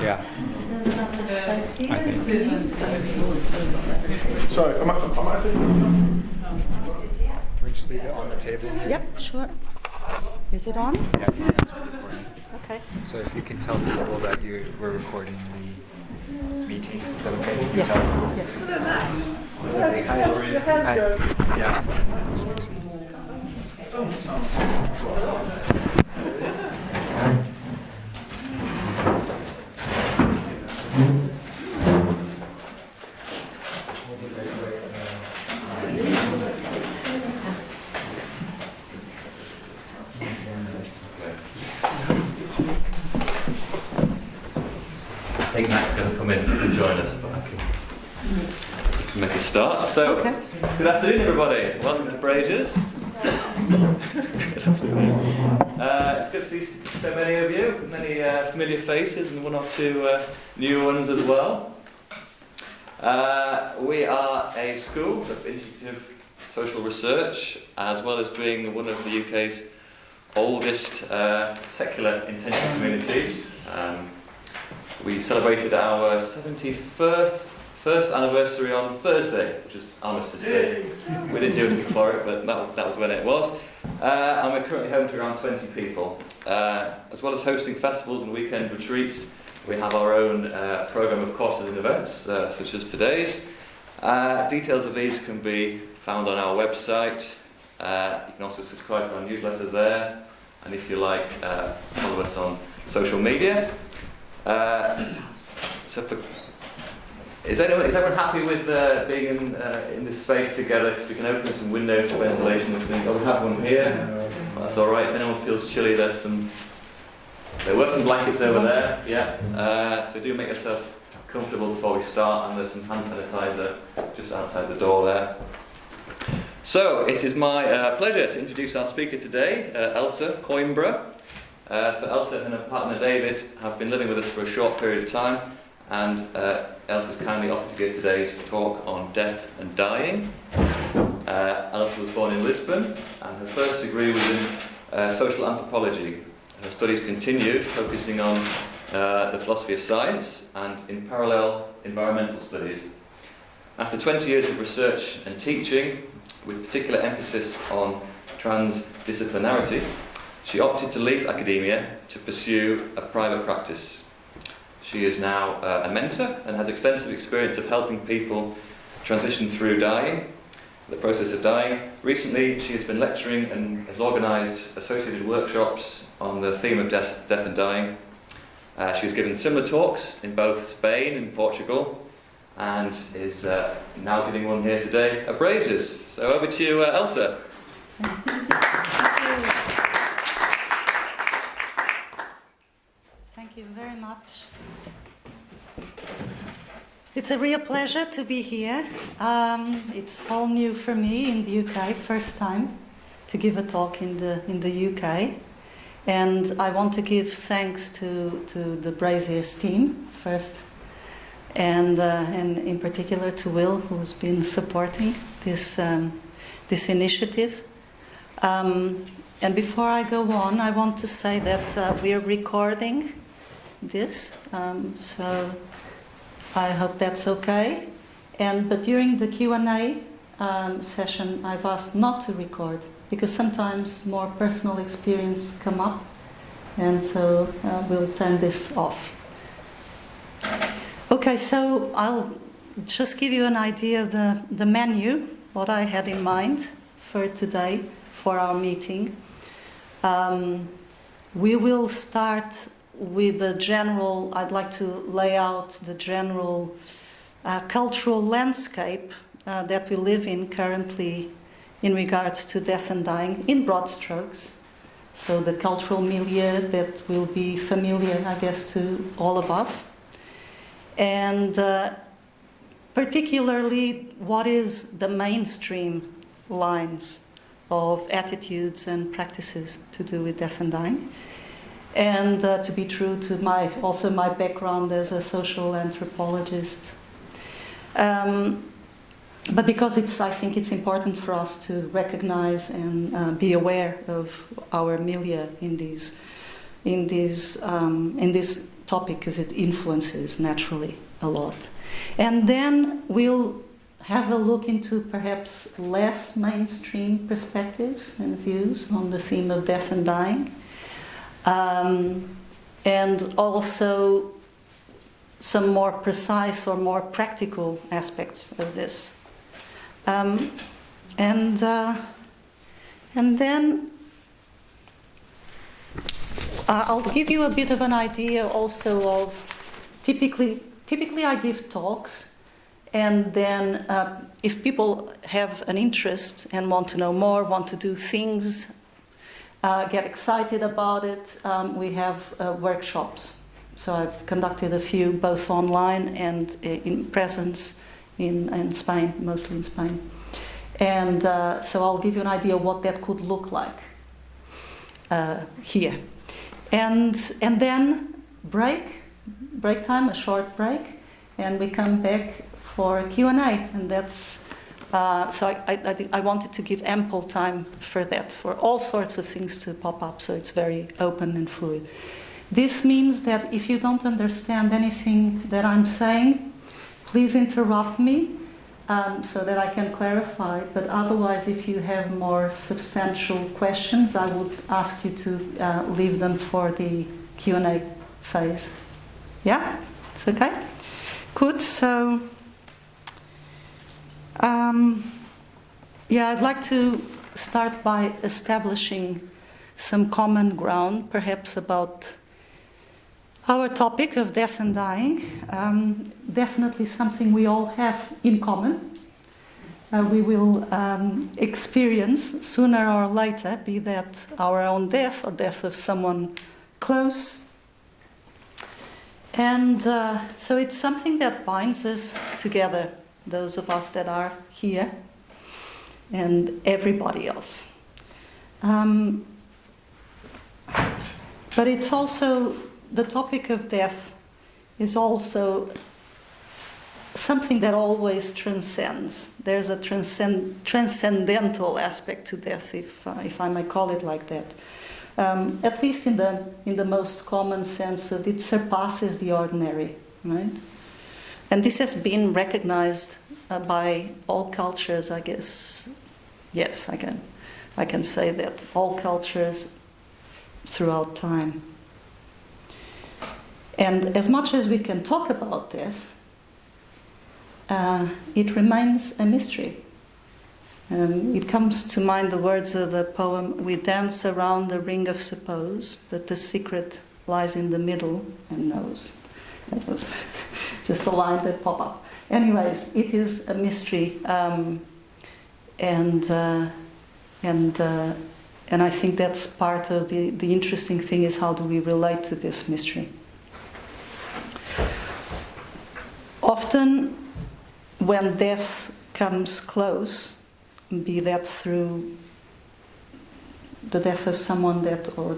Yeah. I think. Sorry, am I sitting? Can we just leave it on the table here? Yep, sure. Is it on? Yeah, it's on. It's recording. Okay. So if you can tell people that we're recording the meeting, is that okay? Yes. Yes. Hi. Yeah. I think Matt's going to come in and join us, but I can make a start. So, Okay. Good afternoon, everybody. Welcome to Braziers. It's good to see so many of you, many familiar faces and one or two new ones as well. We are a school of integrative social research, as well as being one of the UK's oldest secular intention communities. We celebrated our 71st anniversary on Thursday, which is Armistice Day. We didn't do anything for it, but that was when it was. And we're currently home to around 20 people. As well as hosting festivals and weekend retreats, we have our own programme of courses and events, such as today's. Details of these can be found on our website. You can also subscribe to our newsletter there. And if you like, follow us on social media. Is everyone happy with being in this space together? Because we can open some windows for ventilation. We have one here. That's all right. If anyone feels chilly, there were some blankets over there. Yeah. So do make yourself comfortable before we start. And there's some hand sanitizer just outside the door there. So it is my pleasure to introduce our speaker today, Elsa, Coimbra. So Elsa and her partner David have been living with us for a short period of time, and Elsa's kindly offered to give today's talk on death and dying. Elsa was born in Lisbon, and her first degree was in social anthropology. Her studies continued, focusing on the philosophy of science and, in parallel, environmental studies. After 20 years of research and teaching, with particular emphasis on transdisciplinarity, she opted to leave academia to pursue a private practice. She is now a mentor and has extensive experience of helping people transition through dying, the process of dying. Recently, she has been lecturing and has organised associated workshops on the theme of death and dying. She has given similar talks in both Spain and Portugal, and is now giving one here today at Braziers. So over to you, Elsa. Thank you very much. It's a real pleasure to be here. It's all new for me in the UK, first time to give a talk in the UK. And I want to give thanks to the Braziers team first, and in particular to Will, who's been supporting this initiative. And before I go on, I want to say that we are recording this, so I hope that's okay. But during the Q&A session, I've asked not to record, because sometimes more personal experience come up, and so we'll turn this off. Okay, so I'll just give you an idea of the menu, what I had in mind for today, for our meeting. We will start with the general, I'd like to lay out the general cultural landscape that we live in currently in regards to death and dying, in broad strokes. So the cultural milieu that will be familiar, I guess, to all of us. And particularly what is the mainstream lines of attitudes and practices to do with death and dying. And to be true to my background as a social anthropologist. But because I think it's important for us to recognize and be aware of our milieu in these topic because it influences naturally a lot. And then we'll have a look into perhaps less mainstream perspectives and views on the theme of death and dying. And also some more precise or more practical aspects of this. And then I'll give you a bit of an idea also of typically I give talks, and then if people have an interest and want to know more, want to do things, get excited about it, we have workshops. So I've conducted a few both online and in presence in Spain, mostly in Spain. And so I'll give you an idea of what that could look like here. And then break time, a short break, and we come back for a Q&A. And that's, so I think I wanted to give ample time for that, for all sorts of things to pop up, so it's very open and fluid. This means that if you don't understand anything that I'm saying, please interrupt me so that I can clarify. But otherwise, if you have more substantial questions, I would ask you to leave them for the Q&A phase. Yeah? It's okay? Good. So, yeah, I'd like to start by establishing some common ground, perhaps about our topic of death and dying. Definitely something we all have in common. We will experience sooner or later, be that our own death or death of someone close. And so it's something that binds us together, those of us that are here and everybody else. But it's also, the topic of death is also something that always transcends. There's a transcendental aspect to death, if I may call it like that. At least in the most common sense of it surpasses the ordinary, right? And this has been recognized by all cultures, I guess. Yes, I can say that all cultures throughout time. And as much as we can talk about death, it remains a mystery. It comes to mind the words of the poem, "We dance around the ring of suppose, but the secret lies in the middle and knows." That was just a line that popped up. Anyways, it is a mystery, and I think that's part of the interesting thing is how do we relate to this mystery. Often, when death comes close, be that through the death of someone or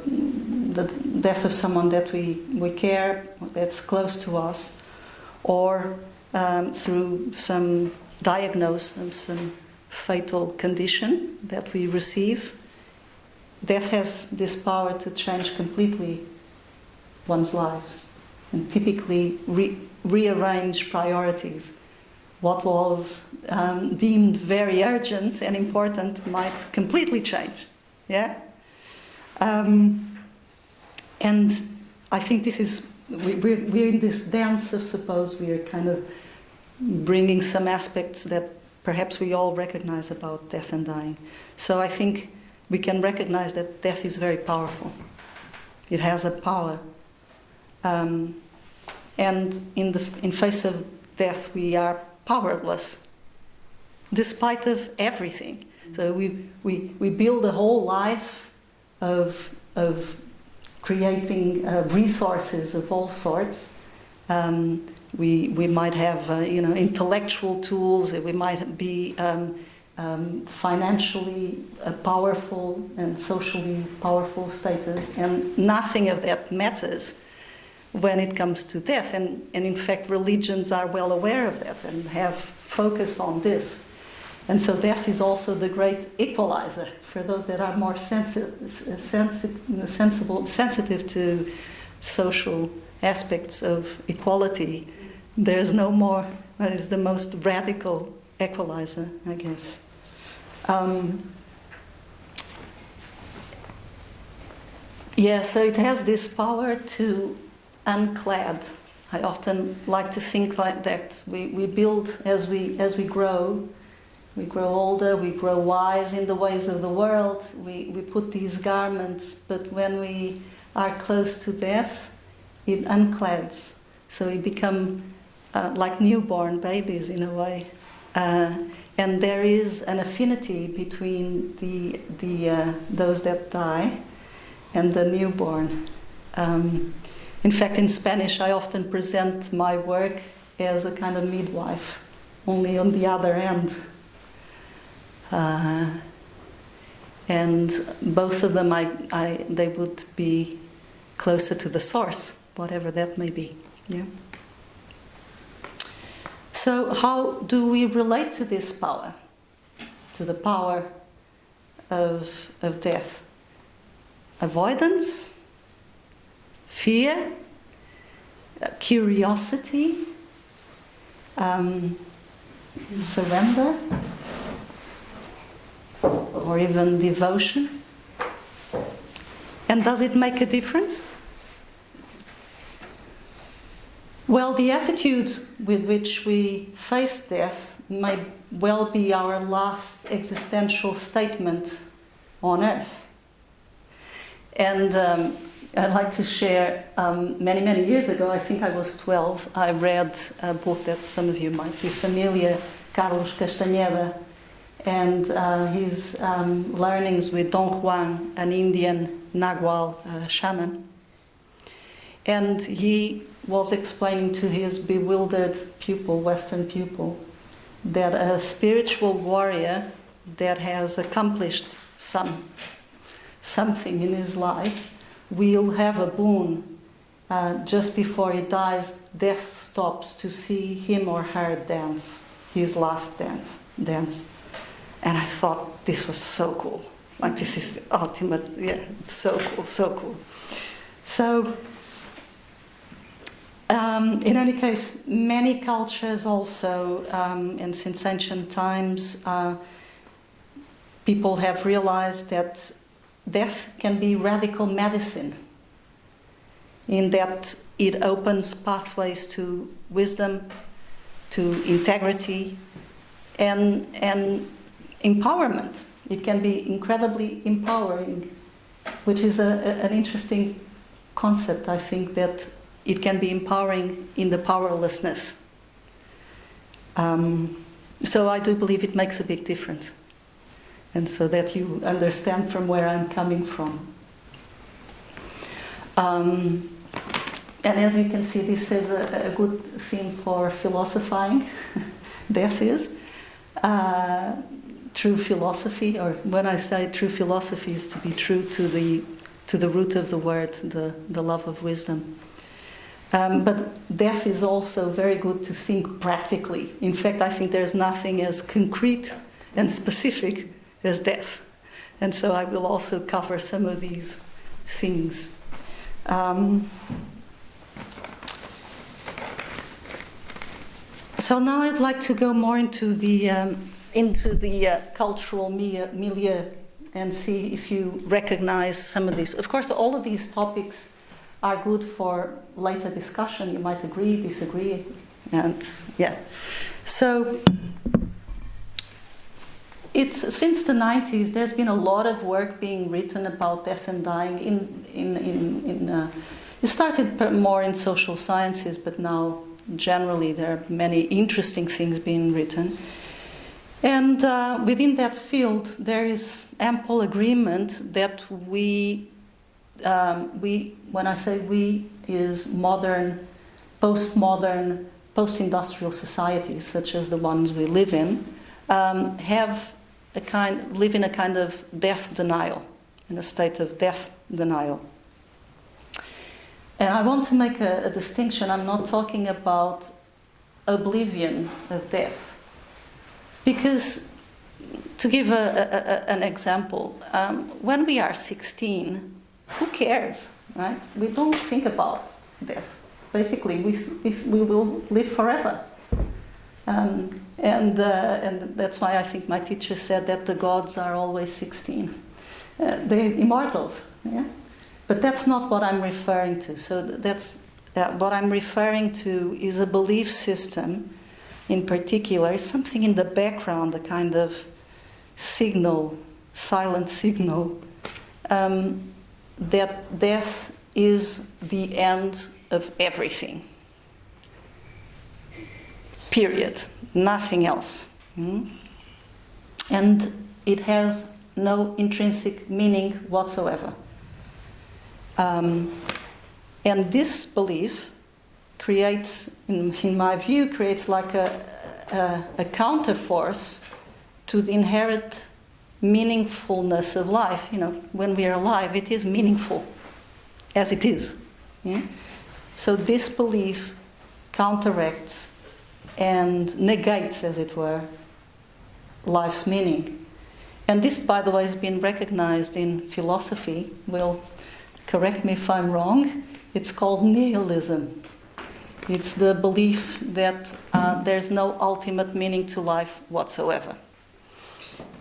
the death of someone that we care, that's close to us, or through some diagnosis of some fatal condition that we receive, death has this power to change completely one's lives and typically rearrange priorities. What was deemed very urgent and important might completely change. Yeah? And I think this is, we're in this dance of suppose, we are kind of bringing some aspects that perhaps we all recognize about death and dying. So I think we can recognize that death is very powerful. It has a power. And in face of death, we are powerless, despite of everything. So we build a whole life of creating resources of all sorts. We might have intellectual tools. We might be financially powerful and socially powerful status, and nothing of that matters when it comes to death. And in fact, religions are well aware of that and have focus on this. And so death is also the great equalizer for those that are more sensitive to social aspects of equality, there's no more, it's the most radical equalizer, I guess. So it has this power to unclad. I often like to think like that. We build as we grow. We grow older, we grow wise in the ways of the world. We put these garments, but when we are close to death, it unclads. So we become like newborn babies in a way. And there is an affinity between those that die and the newborn. In fact, in Spanish, I often present my work as a kind of midwife, only on the other end. And both of them, they would be closer to the source, whatever that may be. Yeah. So, how do we relate to this power, to the power of death? Avoidance, fear, curiosity, surrender, or even devotion? And does it make a difference? Well, the attitude with which we face death may well be our last existential statement on Earth. And I'd like to share, many years ago, I think I was 12, I read a book that some of you might be familiar, Carlos Castaneda, and his learnings with Don Juan, an Indian Nagual shaman. And he was explaining to his bewildered pupil, Western pupil, that a spiritual warrior that has accomplished something in his life will have a boon. Just before he dies, death stops to see him or her dance, his last dance. And I thought this was so cool. Like, this is the ultimate, it's so cool, so cool. So, in any case, many cultures also, and since ancient times, people have realized that death can be radical medicine, in that it opens pathways to wisdom, to integrity, and empowerment. It can be incredibly empowering, which is an interesting concept, I think, that it can be empowering in the powerlessness. So I do believe it makes a big difference. And so that you understand from where I'm coming from. And as you can see, this is a good theme for philosophizing. Death is. True philosophy, or when I say true philosophy, is to be true to the root of the word, the love of wisdom. But death is also very good to think practically. In fact, I think there's nothing as concrete and specific as death. And so I will also cover some of these things. So now I'd like to go more into the cultural milieu and see if you recognize some of these. Of course, all of these topics are good for later discussion. You might agree, disagree, and yeah. So it's since the 90s. There's been a lot of work being written about death and dying. It started more in social sciences, but now generally there are many interesting things being written. And within that field, there is ample agreement that we, when I say we, is modern, postmodern, post-industrial societies, such as the ones we live in, live in a kind of death denial, in a state of death denial. And I want to make a distinction. I'm not talking about oblivion of death. Because, to give an example, when we are 16, who cares, right? We don't think about death. Basically, we will live forever. And that's why I think my teacher said that the gods are always 16. They're immortals, yeah? But that's not what I'm referring to. So that's what I'm referring to is a belief system in particular, something in the background, a kind of signal, silent signal, that death is the end of everything. Period. Nothing else. And it has no intrinsic meaning whatsoever. And this belief creates, in my view, creates like a counterforce to the inherent meaningfulness of life. You know, when we are alive, it is meaningful, as it is. Yeah? So this belief counteracts and negates, as it were, life's meaning. And this, by the way, has been recognized in philosophy. Well, correct me if I'm wrong, it's called nihilism. It's the belief that there's no ultimate meaning to life whatsoever.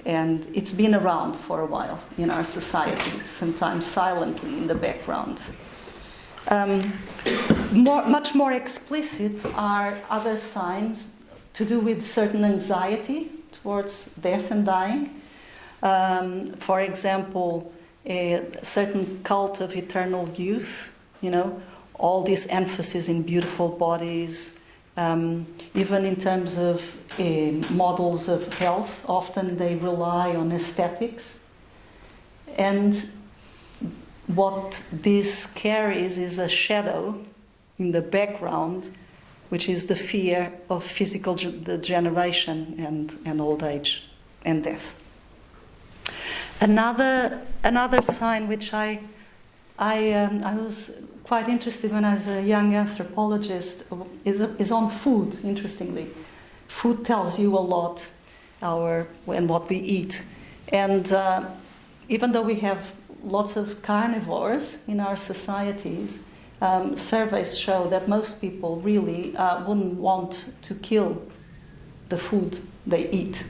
And it's been around for a while in our societies, sometimes silently in the background. Much more explicit are other signs to do with certain anxiety towards death and dying. For example, a certain cult of eternal youth, you know, all this emphasis in beautiful bodies, even in terms of models of health, often they rely on aesthetics. And what this carries is a shadow in the background, which is the fear of physical degeneration and old age and death. Another sign which I was quite interested when I was a young anthropologist is on food. Interestingly, food tells you a lot, and what we eat, and even though we have lots of carnivores in our societies, surveys show that most people really wouldn't want to kill the food they eat.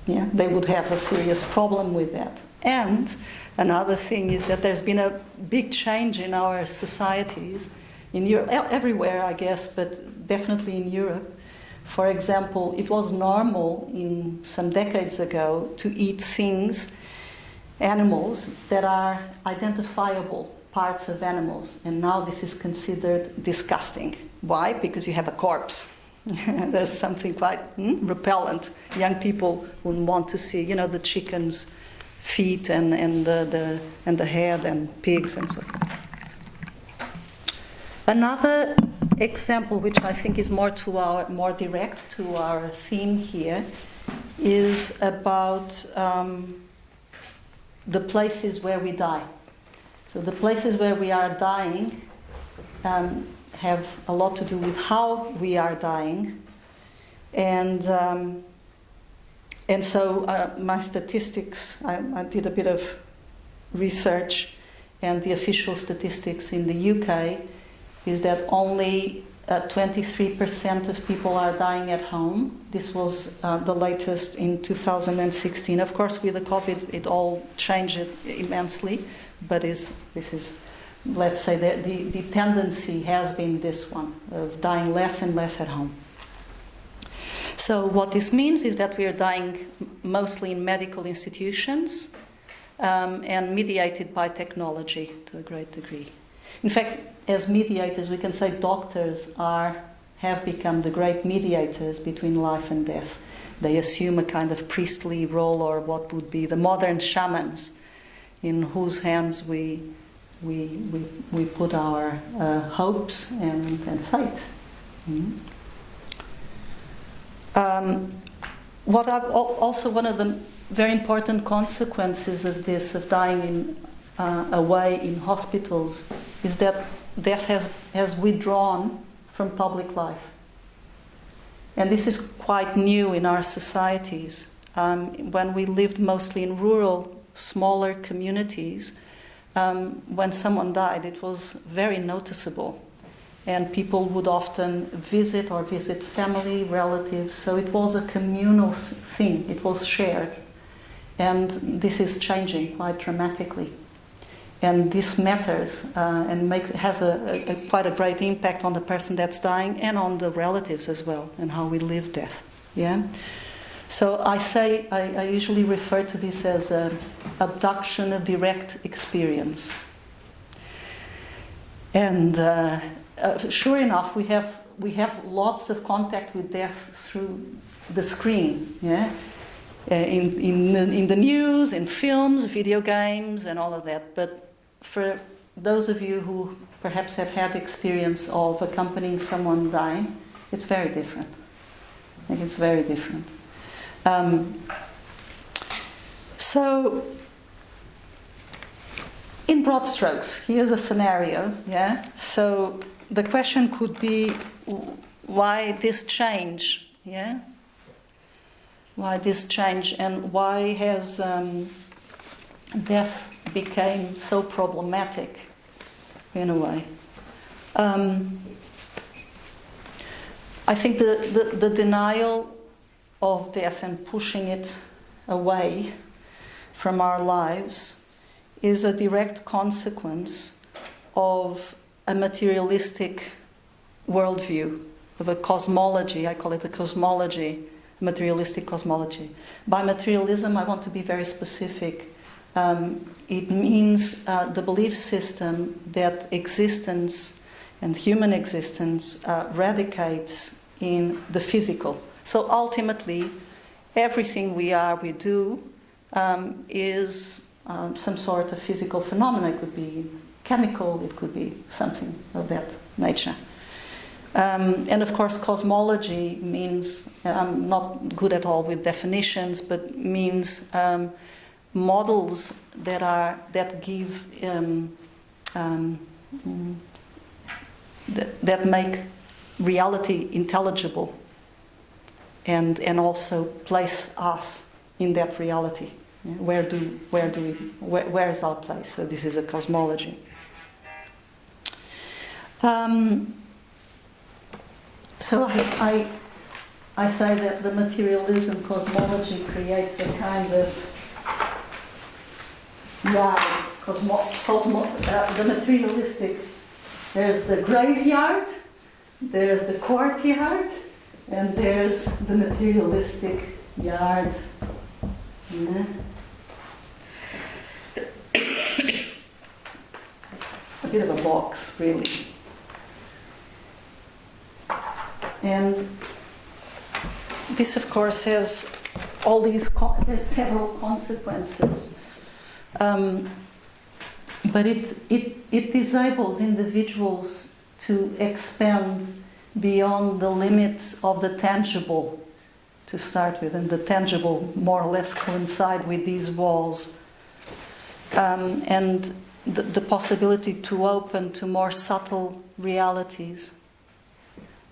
Yeah, they would have a serious problem with that. And another thing is that there's been a big change in our societies, in Europe, everywhere I guess, but definitely in Europe. For example, it was normal in some decades ago to eat things, animals that are identifiable parts of animals, and now this is considered disgusting. Why? Because you have a corpse. There's something quite repellent. Young people wouldn't want to see, you know, the chicken's feet and the head and pigs and so forth. Another example, which I think is more direct to our theme here, is about the places where we die. So the places where we are dying have a lot to do with how we are dying, and so my statistics, I did a bit of research, and the official statistics in the UK is that only 23% of people are dying at home. This was the latest in 2016. Of course, with the COVID, it all changed immensely, but this is, let's say, the tendency has been this one, of dying less and less at home. So what this means is that we are dying mostly in medical institutions and mediated by technology to a great degree. In fact, as mediators, we can say doctors have become the great mediators between life and death. They assume a kind of priestly role, or what would be the modern shamans, in whose hands we put our hopes and faith. One of the very important consequences of this, of dying away in hospitals, is that death has withdrawn from public life. And this is quite new in our societies. When we lived mostly in rural, smaller communities, when someone died, it was very noticeable. and people would often visit family, relatives. So it was a communal thing. It was shared, and this is changing quite dramatically. And this matters and has quite a great impact on the person that's dying and on the relatives as well, and how we live death. Yeah. So I usually refer to this as abduction of direct experience. And sure enough, we have lots of contact with death through the screen. Yeah. In the news, in films, video games, and all of that. But for those of you who perhaps have had experience of accompanying someone dying, it's very different. I think it's very different. So, in broad strokes, here's a scenario. Yeah. So the question could be, why this change? Yeah. Why this change, and why has death became so problematic in a way? I think the denial of death and pushing it away from our lives is a direct consequence of a materialistic worldview, of a cosmology. I call it a cosmology, materialistic cosmology. By materialism, I want to be very specific. It means the belief system that existence and human existence radicates in the physical. So ultimately, everything we do is some sort of physical phenomenon. It could be chemical, it could be something of that nature. And of course, cosmology means, I'm not good at all with definitions, but means models that give that make reality intelligible, and also place us in that reality. Where is our place? So this is a cosmology. So I say that the materialism cosmology creates a kind of the materialistic. There's the graveyard, there's the courtyard, and there's the materialistic yard. Yeah. A bit of a box, really. And this, of course, has all these has several consequences. But it disables individuals to expand beyond the limits of the tangible to start with, and the tangible more or less coincide with these walls. And the possibility to open to more subtle realities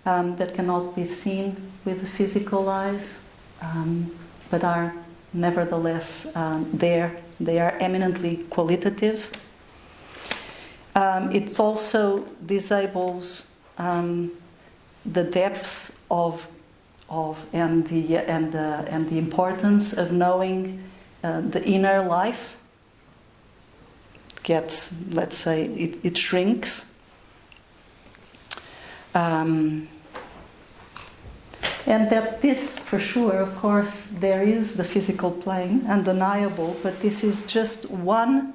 that cannot be seen with the physical eyes, but are nevertheless there. They are eminently qualitative. It also disables the depth of and the importance of knowing the inner life. It gets, let's say, it shrinks. And that this, for sure, of course, there is the physical plane, undeniable, but this is just one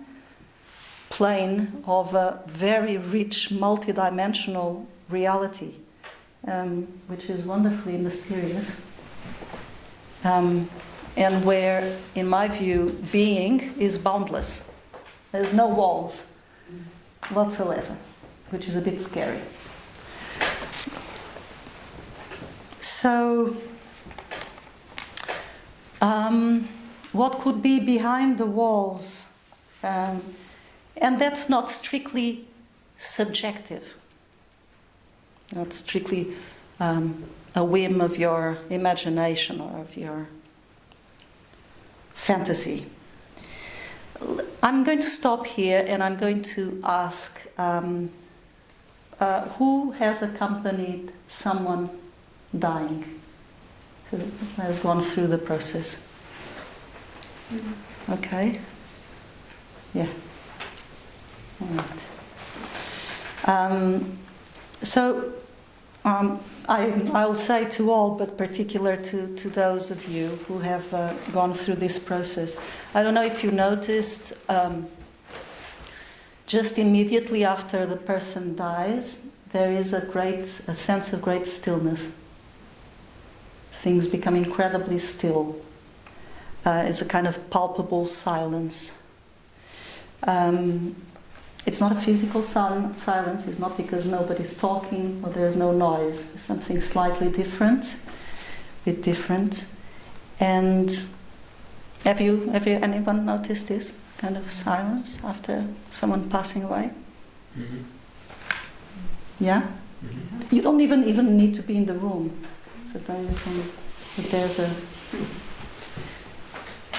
plane of a very rich, multidimensional reality, which is wonderfully mysterious, and where, in my view, being is boundless. There's no walls whatsoever, which is a bit scary. So, what could be behind the walls? And that's not strictly subjective, not strictly a whim of your imagination or of your fantasy. I'm going to stop here, and I'm going to ask who has accompanied someone dying? Who has gone through the process? Okay. Yeah. All right. I'll say to all, but particular to those of you who have gone through this process. I don't know if you noticed, just immediately after the person dies, there is a sense of great stillness. Things become incredibly still. It's a kind of palpable silence. It's not a physical silence. It's not because nobody's talking or there's no noise. It's something slightly different, a bit different. And have you anyone noticed this kind of silence after someone passing away? Mm-hmm. Yeah? Mm-hmm. You don't even need to be in the room. So but there's a.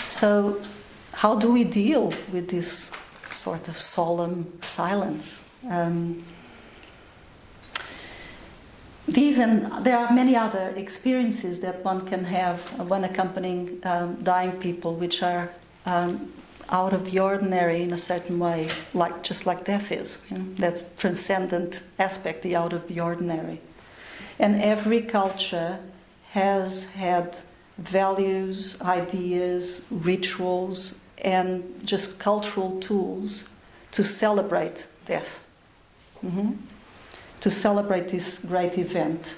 So, how do we deal with this sort of solemn silence? These and there are many other experiences that one can have when accompanying dying people, which are out of the ordinary in a certain way, just like death is. You know? That's transcendent aspect, the out of the ordinary. And every culture has had values, ideas, rituals, and just cultural tools to celebrate death, to celebrate this great event.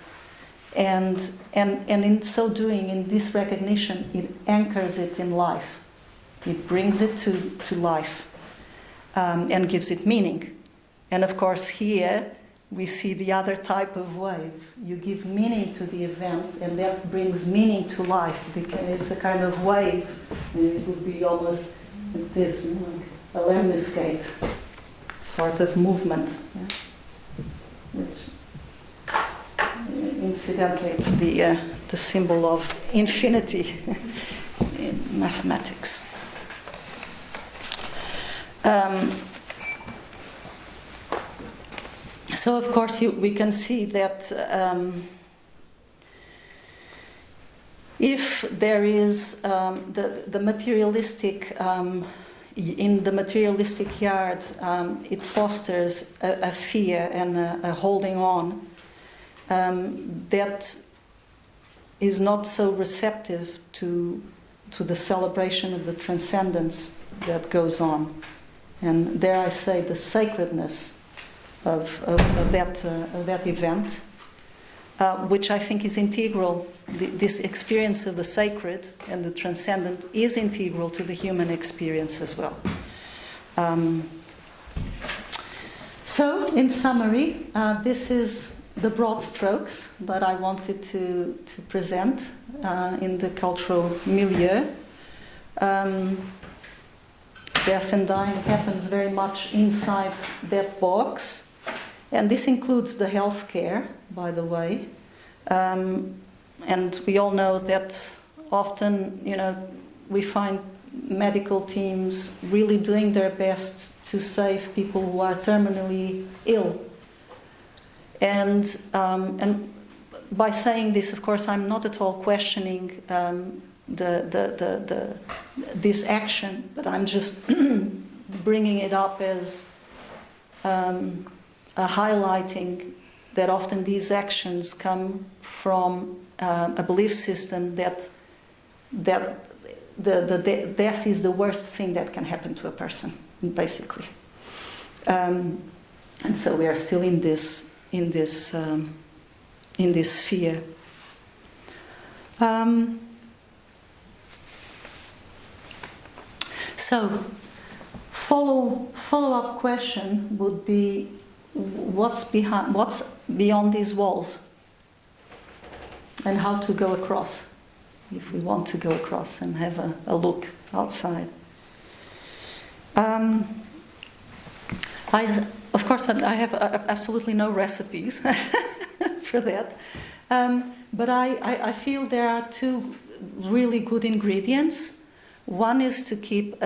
And in so doing, in this recognition, it anchors it in life. It brings it to life and gives it meaning. And of course here we see the other type of wave. You give meaning to the event and that brings meaning to life. It's a kind of wave. It would be almost like this, like a lemniscate sort of movement. Yeah? Which, incidentally, it's the symbol of infinity in mathematics. So, of course, we can see that if there is the materialistic, in the materialistic yard, it fosters a fear and a holding on that is not so receptive to the celebration of the transcendence that goes on. And dare I say, the sacredness of that event, which I think is integral. This experience of the sacred and the transcendent is integral to the human experience as well. So, in summary, this is the broad strokes that I wanted to present in the cultural milieu. Death and dying happens very much inside that box. And this includes the healthcare, by the way. And we all know that often, we find medical teams really doing their best to save people who are terminally ill. And by saying this, of course, I'm not at all questioning this action, but I'm just bringing it up as highlighting that often these actions come from a belief system that the death is the worst thing that can happen to a person, basically. And so we are still in this sphere. So, follow-up question would be, what's beyond these walls, and how to go across, if we want to go across and have a look outside. Of course, I have absolutely no recipes for that, but I feel there are two really good ingredients. One is to keep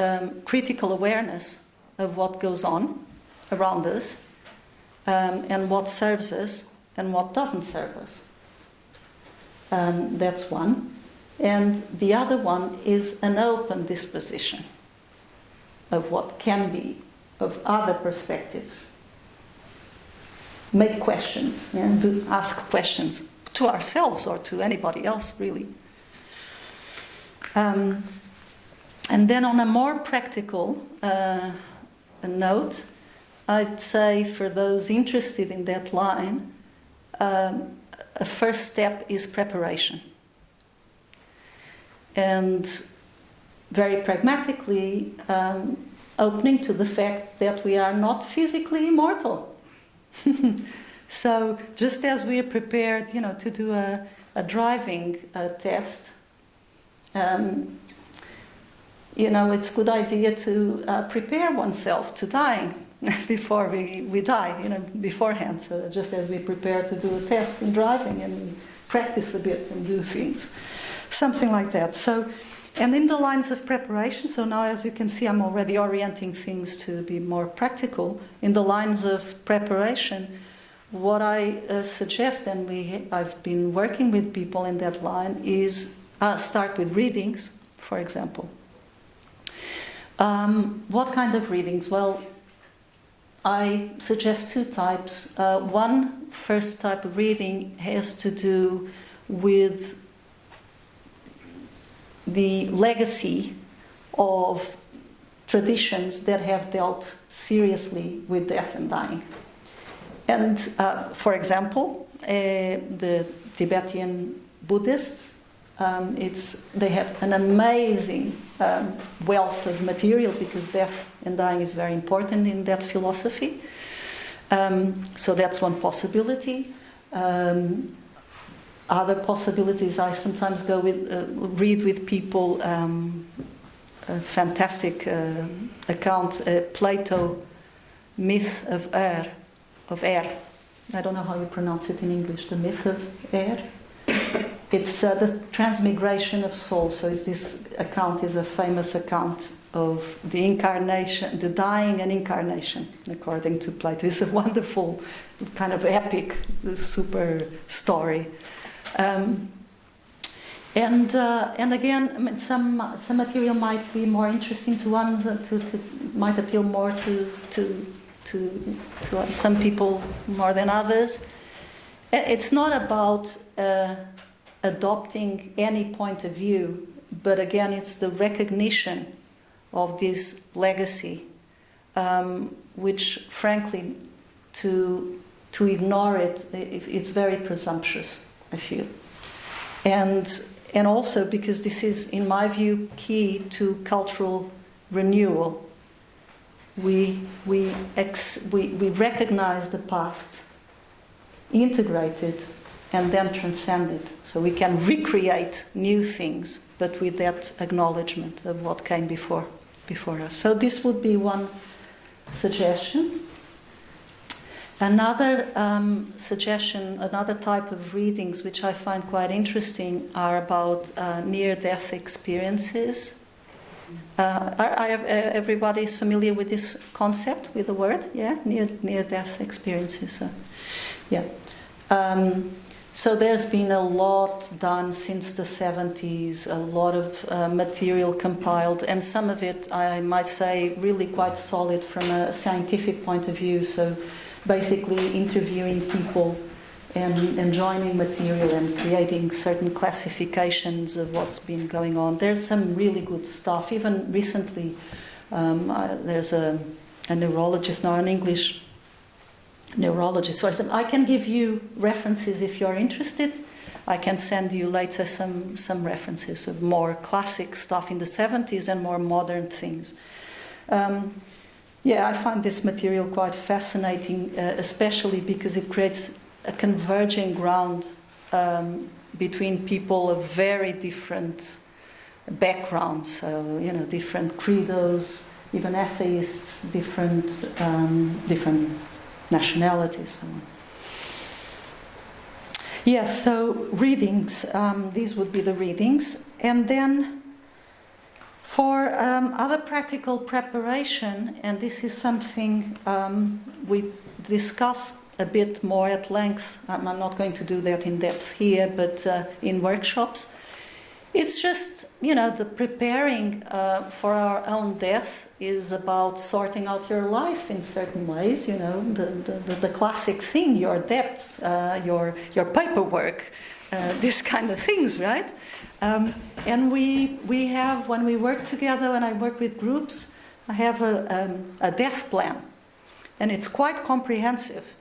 critical awareness of what goes on around us. and what serves us and what doesn't serve us. That's one. And the other one is an open disposition of what can be, of other perspectives. Make questions and ask questions to ourselves or to anybody else, really. And then on a more practical note, I'd say for those interested in that line, a first step is preparation. And very pragmatically, opening to the fact that we are not physically immortal. So just as we are prepared, to do a driving test, it's a good idea to prepare oneself to dying before we die, beforehand. So just as we prepare to do a test in driving and practice a bit and do things, something like that. So, and in the lines of preparation, so now as you can see, I'm already orienting things to be more practical. In the lines of preparation, what I suggest, and I've been working with people in that line, is start with readings, for example. What kind of readings? Well, I suggest two types. One first type of reading has to do with the legacy of traditions that have dealt seriously with death and dying. And for example, the Tibetan Buddhists, they have an amazing wealth of material because death and dying is very important in that philosophy. So that's one possibility. Other possibilities, I sometimes go with read with people a fantastic account, Plato myth of air. I don't know how you pronounce it in English. The myth of air. It's the Transmigration of Souls. So this account is a famous account of the incarnation, the dying and incarnation, according to Plato. It's a wonderful, kind of epic, super story. And again, I mean, some material might be more interesting to one, might appeal more to some people more than others. It's not about adopting any point of view, but again, it's the recognition of this legacy, which, frankly, to ignore it, it's very presumptuous, I feel. And also because this is, in my view, key to cultural renewal. We recognize the past, integrate it, and then transcend it. So we can recreate new things, but with that acknowledgement of what came before us. So this would be one suggestion. Another suggestion, another type of readings which I find quite interesting are about near-death experiences. Everybody is familiar with this concept, with the word, yeah? Near-death experiences. Yeah. So there's been a lot done since the 70s, a lot of material compiled, and some of it, I might say, really quite solid from a scientific point of view. So basically interviewing people and joining material and creating certain classifications of what's been going on. There's some really good stuff. Even recently, there's a neurologist, now an English neurologist. So I said, I can give you references if you're interested. I can send you later some references of more classic stuff in the 70s and more modern things. I find this material quite fascinating, especially because it creates a converging ground between people of very different backgrounds, so, different credos, even atheists, different nationalities. Yes, so readings, these would be the readings. And then for other practical preparation, and this is something we discuss a bit more at length. I'm not going to do that in depth here, but in workshops. It's just, the preparing for our own death is about sorting out your life in certain ways, the classic thing, your debts, your paperwork, these kind of things, right? And we have, when we work together, when I work with groups, I have a death plan. And it's quite comprehensive.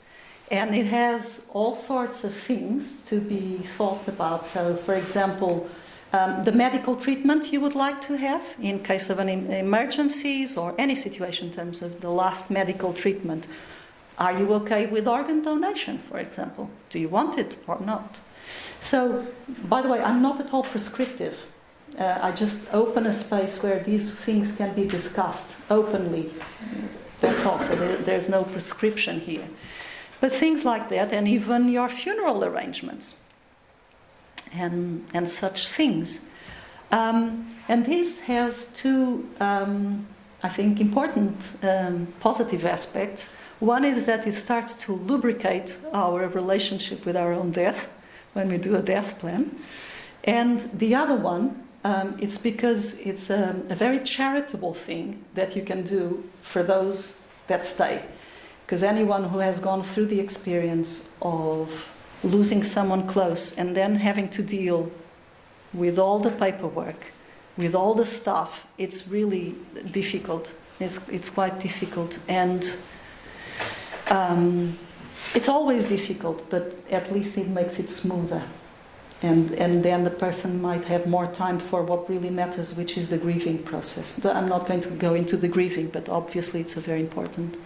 And it has all sorts of things to be thought about. So, for example, the medical treatment you would like to have in case of an emergencies or any situation in terms of the last medical treatment. Are you okay with organ donation, for example? Do you want it or not? So, by the way, I'm not at all prescriptive. I just open a space where these things can be discussed openly. That's all. So there's no prescription here. But things like that, and even your funeral arrangements. And such things. And this has two, I think, important positive aspects. One is that it starts to lubricate our relationship with our own death when we do a death plan. And the other one, it's because it's a very charitable thing that you can do for those that stay. Because anyone who has gone through the experience of losing someone close and then having to deal with all the paperwork, with all the stuff, it's really difficult. It's quite difficult, and it's always difficult, but at least it makes it smoother. And then the person might have more time for what really matters, which is the grieving process. I'm not going to go into the grieving, but obviously it's a very important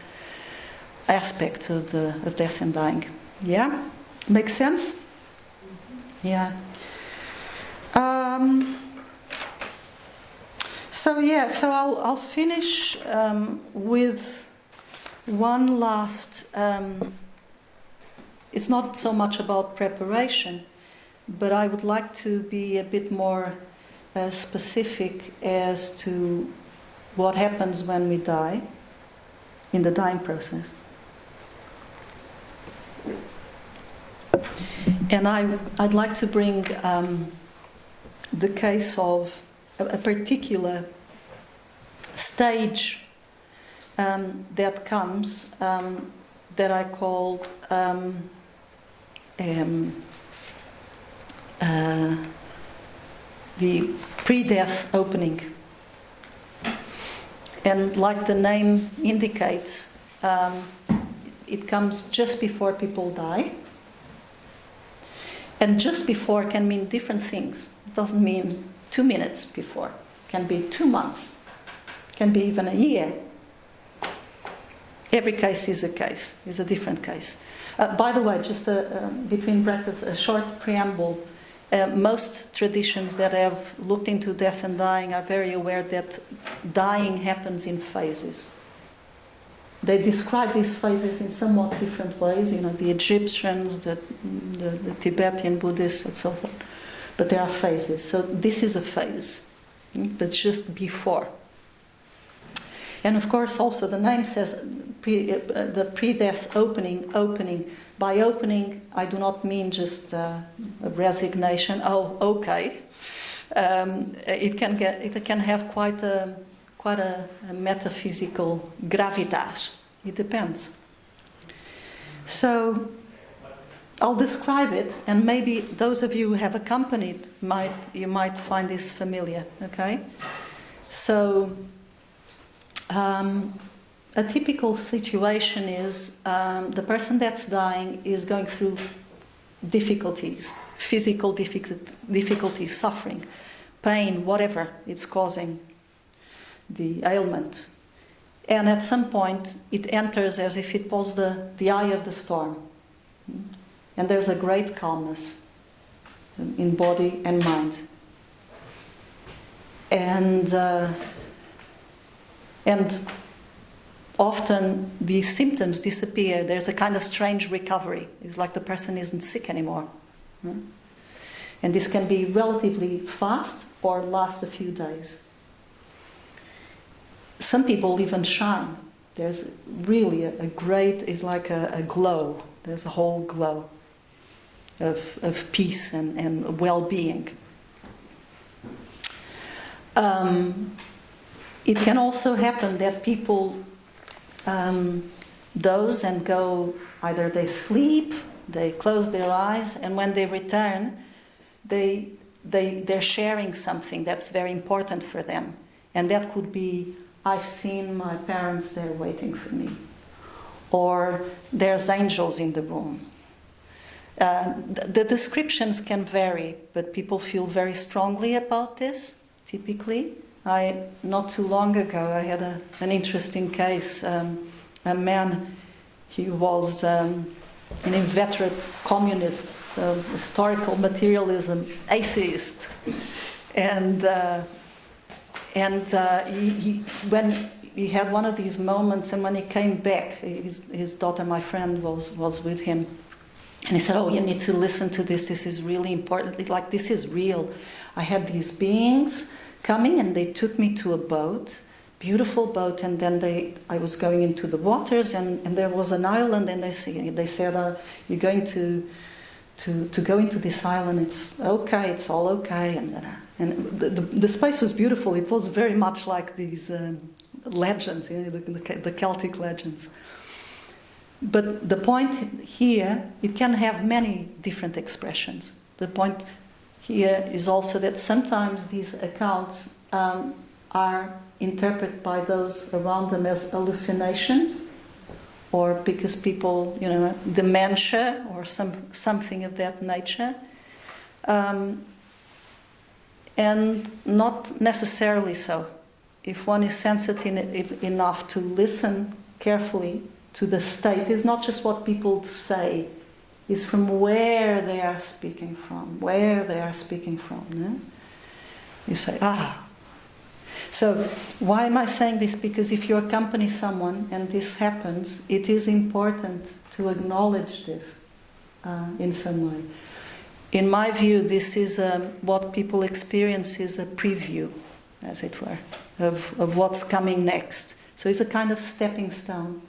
aspect of death and dying. Yeah? Makes sense? Yeah. So I'll finish with one last. It's not so much about preparation, but I would like to be a bit more specific as to what happens when we die, in the dying process. And I'd like to bring the case of a particular stage that comes that I called the pre-death opening. And like the name indicates, it comes just before people die. And just before can mean different things. It doesn't mean 2 minutes before. It can be 2 months. It can be even a year. Every case is a different case. By the way, just between brackets, a short preamble. Most traditions that have looked into death and dying are very aware that dying happens in phases. They describe these phases in somewhat different ways, the Egyptians, the Tibetan Buddhists, and so forth. But there are phases. So this is a phase, but just before. And of course, also the name says the pre-death opening. By opening, I do not mean just a resignation. Oh, okay. It can have quite a metaphysical gravitas. It depends. So I'll describe it, and maybe those of you who have accompanied you might find this familiar. Okay. So a typical situation is the person that's dying is going through difficulties, physical difficulties, suffering, pain, whatever it's causing the ailment. And at some point it enters as if it was the eye of the storm. And there's a great calmness in body and mind. And often these symptoms disappear. There's a kind of strange recovery. It's like the person isn't sick anymore. And this can be relatively fast or last a few days. Some people even shine. There's really a great, it's like a glow. There's a whole glow of peace and well-being. It can also happen that people doze and go, either they sleep, they close their eyes, and when they return, they're sharing something that's very important for them. And that could be, I've seen my parents there waiting for me. Or there's angels in the room. The descriptions can vary, but people feel very strongly about this, typically. Not too long ago, I had an interesting case. A man, he was an inveterate communist, so historical materialism, atheist. And when he had one of these moments, and when he came back, his daughter, my friend, was with him. And he said, oh, you need to listen to this. This is really important. Like, this is real. I had these beings coming, and they took me to a boat, beautiful boat, and then I was going into the waters, and there was an island, and they said, you're going to go into this island. It's okay. It's all okay. And the space was beautiful. It was very much like these legends, the Celtic legends. But the point here, it can have many different expressions. The point here is also that sometimes these accounts are interpreted by those around them as hallucinations, or because people, dementia or something of that nature. And not necessarily so. If one is sensitive enough to listen carefully to the state, it's not just what people say, it's from where they are speaking from, no? You say, So why am I saying this? Because if you accompany someone and this happens, it is important to acknowledge this in some way. In my view, this is what people experience is a preview, as it were, of what's coming next. So it's a kind of stepping stone.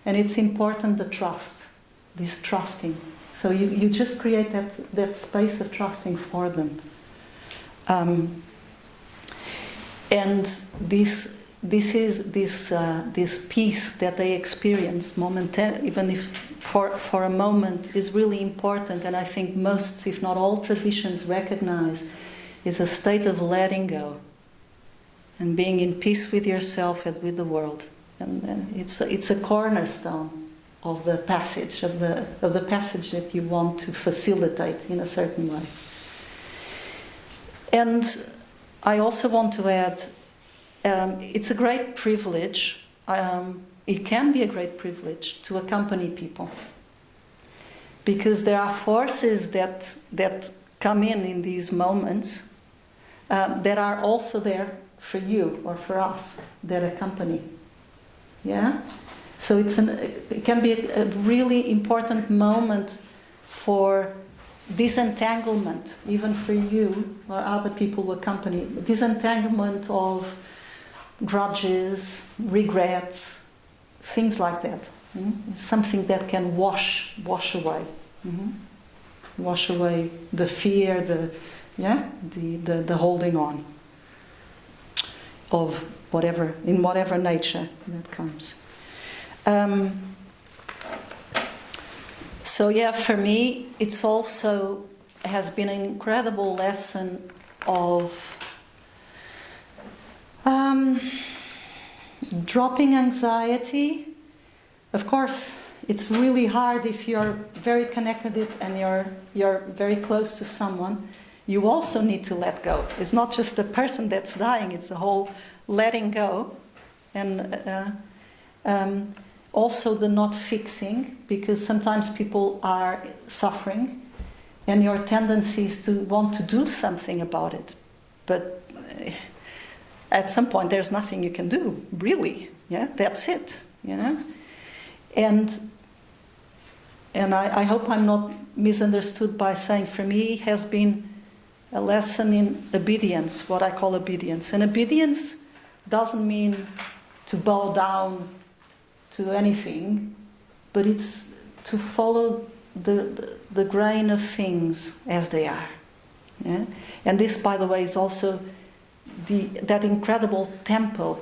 And it's important, the trust, this trusting. So you just create that space of trusting for them. And this peace that they experience momentarily, even if for a moment, is really important. And I think most, if not all, traditions recognize is a state of letting go and being in peace with yourself and with the world. And it's a cornerstone of the passage of the passage that you want to facilitate in a certain way. And I also want to add, it's a great privilege. It can be a great privilege to accompany people, because there are forces that come in these moments that are also there for you or for us that accompany. Yeah, so it can be a really important moment for disentanglement, even for you or other people who accompany. Disentanglement of grudges, regrets, things like that. Something that can wash away, wash away the fear, the holding on of whatever nature that comes. So for me, it's also has been an incredible lesson of dropping anxiety. Of course, it's really hard if you're very connected and you're very close to someone. You also need to let go. It's not just the person that's dying, it's the whole letting go. And also the not fixing, because sometimes people are suffering and your tendency is to want to do something about it. But at some point there's nothing you can do, really. Yeah, that's it, And I hope I'm not misunderstood by saying, for me, it has been a lesson in obedience, what I call obedience. And obedience doesn't mean to bow down to anything, but it's to follow the grain of things as they are. Yeah? And this, by the way, is also that incredible tempo,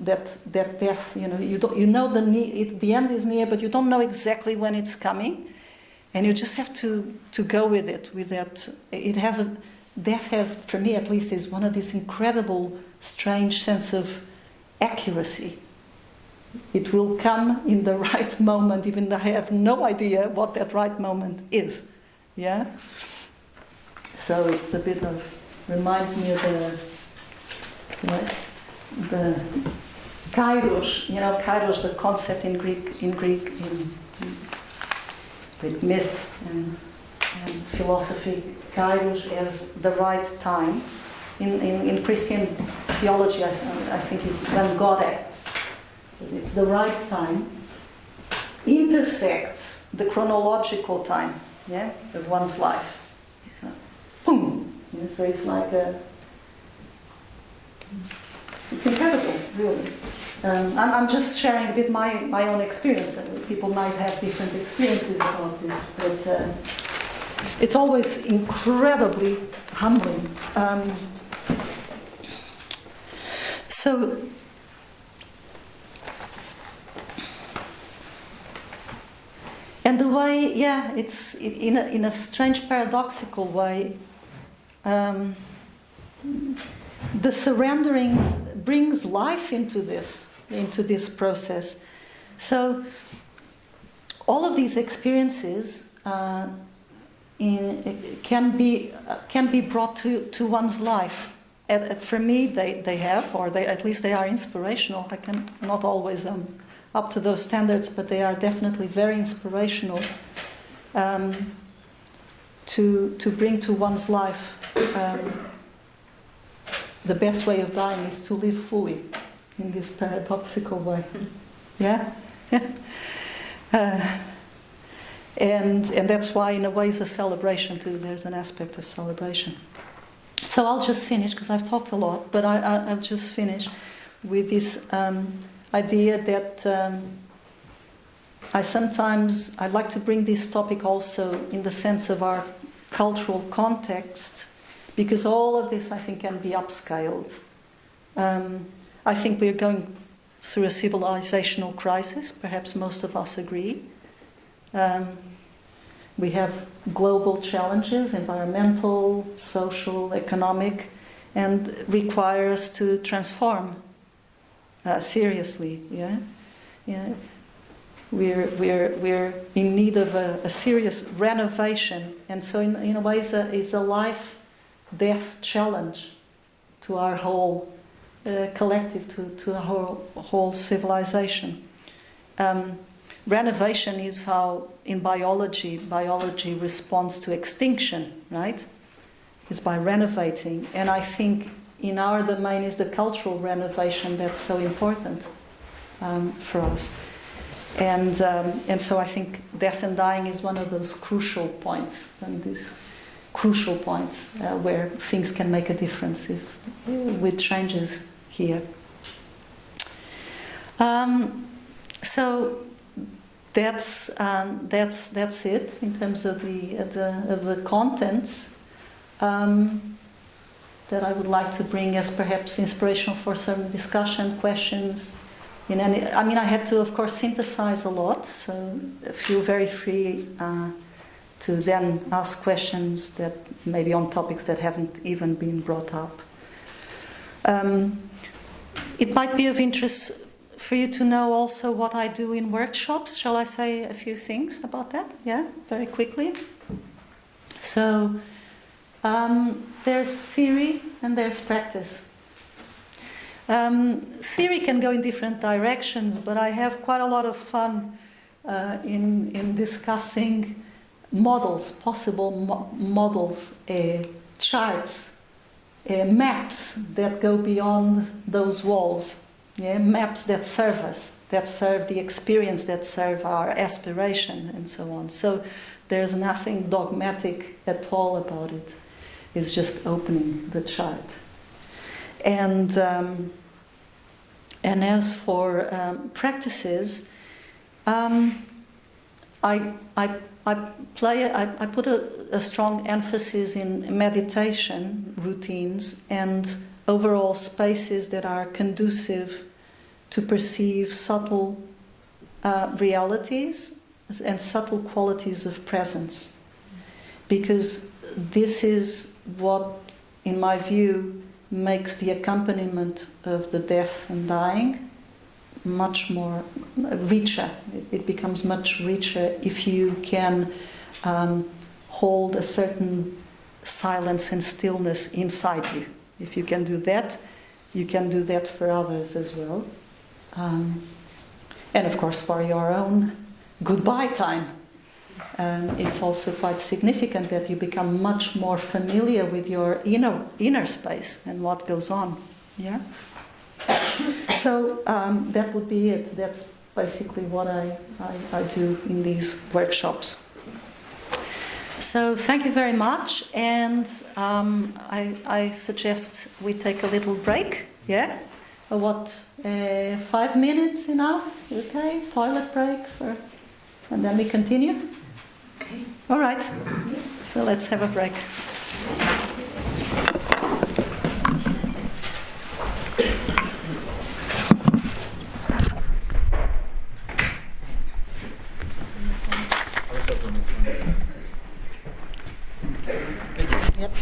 that death, you know the end is near, but you don't know exactly when it's coming, and you just have to go with it, with that. Death has, for me at least, is one of these incredible, strange sense of accuracy. It will come in the right moment, even though I have no idea what that right moment is. Yeah? So it's a bit of, reminds me of the kairos, kairos, the concept in Greek, with myth and philosophy, kairos as the right time. In Christian theology, I think it's when God acts. It's the right time, intersects the chronological time, of one's life. So, boom! So it's like it's incredible, really. I'm just sharing a bit my own experience. People might have different experiences about this, but it's always incredibly humbling. And the way, it's in a strange paradoxical way. The surrendering brings life into this process. So all of these experiences can be brought to one's life. For me, they have, or at least they are inspirational. I can not always up to those standards, but they are definitely very inspirational to bring to one's life. The best way of dying is to live fully in this paradoxical way. Yeah? And that's why, in a way, it's a celebration too. There's an aspect of celebration. So I'll just finish, because I've talked a lot, but I'll just finish with this idea that I'd like to bring this topic also in the sense of our cultural context, because all of this, I think, can be upscaled. I think we're going through a civilizational crisis. Perhaps most of us agree. We have global challenges, environmental, social, economic, and require us to transform seriously. We're in need of a serious renovation, and so in a way, it's a life-death challenge to our whole collective, to our whole civilization. Renovation is how, in biology responds to extinction, right? It's by renovating. And I think in our domain is the cultural renovation that's so important for us. And so I think death and dying is one of those crucial points, where things can make a difference with changes here. So that's it in terms of the contents that I would like to bring as perhaps inspiration for some discussion, questions. I had to, of course, synthesize a lot, so feel very free to then ask questions that maybe on topics that haven't even been brought up. It might be of interest for you to know also what I do in workshops. Shall I say a few things about that? Yeah, very quickly. So there's theory and there's practice. Theory can go in different directions, but I have quite a lot of fun in discussing models, possible models, charts, maps that go beyond those walls. Maps that serve us, that serve the experience, that serve our aspiration, and so on. So there's nothing dogmatic at all about it. It's just opening the chart. And as for practices, I put a strong emphasis in meditation routines and overall spaces that are conducive to perceive subtle realities and subtle qualities of presence. Because this is what, in my view, makes the accompaniment of the death and dying much more richer. It becomes much richer if you can hold a certain silence and stillness inside you. If you can do that, you can do that for others as well. And of course for your own goodbye time. It's also quite significant that you become much more familiar with your inner space and what goes on. Yeah? So that would be it. That's basically what I do in these workshops. So thank you very much, and I suggest we take a little break. Yeah? 5 minutes enough? Okay, toilet break, and then we continue? Okay. All right, so let's have a break. Yep.